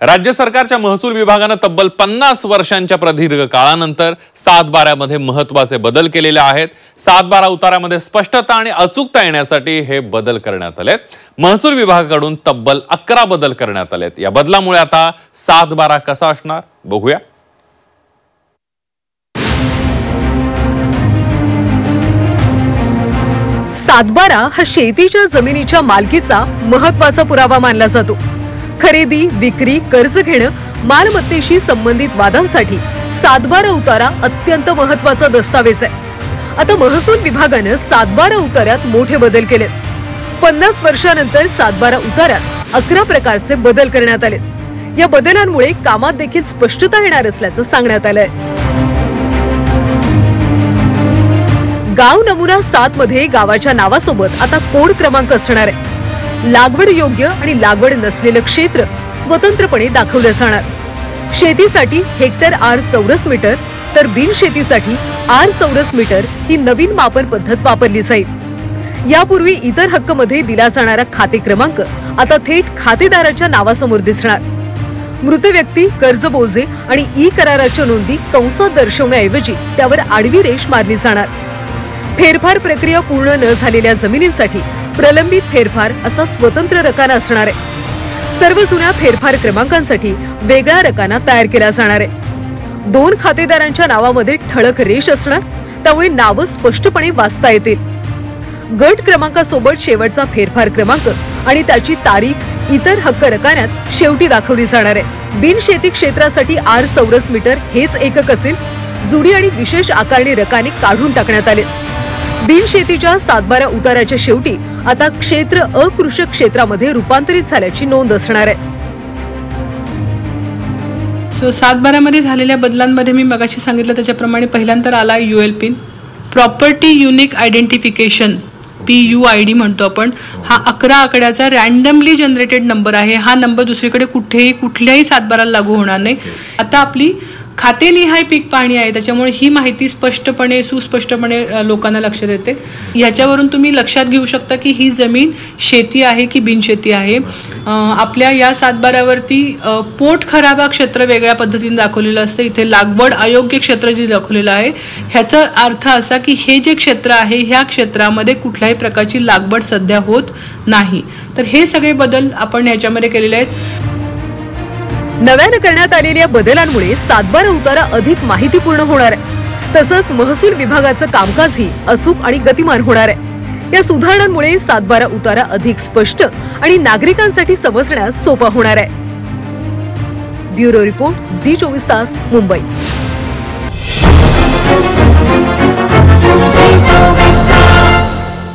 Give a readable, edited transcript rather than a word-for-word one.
राज्य सरकारच्या महसूल विभागाने तब्बल 50 वर्षांच्या प्रदीर्घ काळानंतर 7/12 मध्ये महत्त्वाचे बदल केलेले आहेत। 7/12 उतारामध्ये स्पष्टता आणि अचूकता येण्यासाठी हे बदल करण्यात आलेत। महसूल विभागाकडून तब्बल 11 बदल करण्यात आलेत। या बदलामुळे आता 7/12 कसा असणार बघूया। 7/12 हा शेतीच्या जमिनीच्या मालकीचा महत्त्वाचा पुरावा मानला जातो। खरेदी, विक्री, कर्ज घेणं, मालमत्तेशी संबंधित वादांसाठी 7/12 उतारा अत्यंत महत्त्वाचा दस्तावेज आहे। आता महसूल विभागाने 7/12 उतार्यात मोठे बदल केलेत। 50 वर्षांनंतर 7/12 उतार्यात 11 प्रकारचे बदल करण्यात आले। या बदलांमुळे कामात देखील स्पष्टता येणार असल्याचं सांगण्यात आलंय। गाव नमुना 7 मध्ये गावाच्या नावासोबत आता कोड क्रमांक असणार आहे। लागवड योग्य आणि लागवड नसलेले क्षेत्र स्वतंत्रपणे दाखवले जाणार। शेतीसाठी हेक्टर आर चौरस मीटर तर बिनशेतीसाठी आर चौरस मीटर ही नवीन मापन पद्धत वापरली जाईल। यापूर्वी इतर हक्क मध्ये दिला जाणारा खाते क्रमांक आता थेट खातेदाराच्या नावासमोर दिसणार। मृत व्यक्ती, कर्ज बोजे आणि ई कराराच्या नोंदी कंसात दर्शवण्याऐवजी त्यावर आडवी रेष मारली जाणार। फेरफार प्रक्रिया पूर्ण न झालेल्या जमिनींसाठी प्रलंबित फेरफार असा स्वतंत्र रकाना असणार आहे। सर्व जुन्या फेरफार क्रमांकांसाठी वेगळा रकाना तयार केला जाणार आहे। 2 खातेदारांच्या नावामध्ये ठळक रेष असणार, त्यामुळे नाव स्पष्टपणे वाचता येतील। गट क्रमांकासोबत शेवटचा फेरफार क्रमांक आणि त्याची तारीख इतर हक्क रकान्यात शेवटी दाखवली जाणार आहे। बिनशेती क्षेत्रासाठी आर चौरस मीटर हेच एकक असेल। जुडी आणि विशेष आकारणी रकाने काढून टाकण्यात आले। बिनशेतीच्या 7/12 उताराच्या शेवटी आता क्षेत्र अकृषक क्षेत्रामध्ये रूपांतरित झाल्याची नोंद असणार आहे। 7/12 मध्ये झालेल्या बदलांमध्ये मी मगाशी सांगितलं त्याच्याप्रमाणे पहिल्यांदा आला UL pin, property unique identification PUID म्हणतो आपण। हा 11 आकड्याचा रॅन्डमली जनरेटेड नंबर आहे। हा नंबर दुसरीकडे कुठल्याही 7/12 लागू होणार नाही। आता आपली खातेनिहाय पीक पाहणी आहे, त्याच्यामुळे ही माहिती सुस्पष्टपणे लोकांना लक्षात येते। याच्यावरून तुम्ही लक्षात घेऊ शकता की ही जमीन शेती आहे की बिनशेती आहे। आपल्या या 7/12 वरती पोट खराबा क्षेत्र वेगळ्या पद्धतीने दाखवलेलं असतं, इथे लागवड अयोग्य क्षेत्र जे दाखवलेलं आहे। ह्याचा अर्थ असा की हे जे क्षेत्र आहे ह्या क्षेत्रामध्ये कुठल्याही प्रकारची लागवड सध्या होत नाही। तर हे सगळे बदल आपण याच्यामध्ये केलेले आहेत। नव्याने करण्यात आलेल्या बदलांमुळे 7/12 उतारा अधिक माहितीपूर्ण होणार आहे। तसंच महसूल विभागाचं कामकाजही अचूक आणि गतिमान होणार आहे। या सुधारणांमुळे 7/12 उतारा अधिक स्पष्ट आणि नागरिकांसाठी समजण्यास सोपा होणार आहे। ब्युरो रिपोर्ट, झी 24 तास, मुंबई।